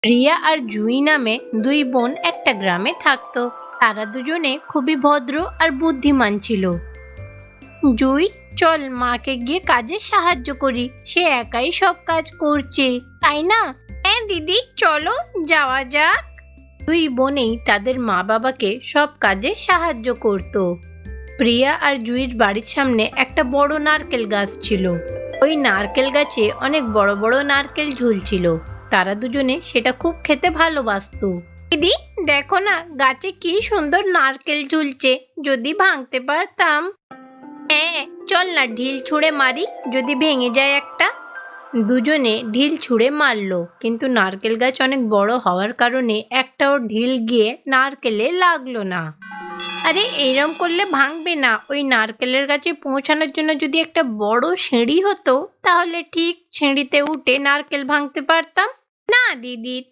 রিয়া আর জুই নামে দুই বোন একটা গ্রামে থাকতো। তারা দুজনে খুবই ভদ্র আর বুদ্ধিমান ছিল। জুই, চল মাকে গিয়ে কাজে সাহায্য করি, সে একাই সব কাজ করছে, তাই না? হ্যাঁ দিদি, চলো যাওয়া যাক। দুই বোনেই তাদের মা বাবাকে সব কাজে সাহায্য করত। প্রিয়া আর জুইয়ের বাড়ির সামনে একটা বড় নারকেল গাছ ছিল। ওই নারকেল গাছে অনেক বড় বড় নারকেল ঝুলছিল। তারা দুজনে সেটা খুব খেতে ভালোবাসতো। দিদি, দেখো না গাছে কি সুন্দর নারকেল ঝুলছে, যদি ভাঙতে পারতাম। হ্যাঁ, চল না ঢিল ছুঁড়ে মারি, যদি ভেঙে যায় একটা। দুজনে ঢিল ছুঁড়ে মারলো, কিন্তু নারকেল গাছ অনেক বড় হওয়ার কারণে একটাও ঢিল গিয়ে নারকেলে লাগলো না। আরে এরম করলে ভাঙবে না, ওই নারকেলের গাছে পৌঁছানোর জন্য যদি একটা বড় সিঁড়ি হতো, তাহলে ঠিক সিঁড়িতে উঠে নারকেল ভাঙতে পারতাম। না দিদি,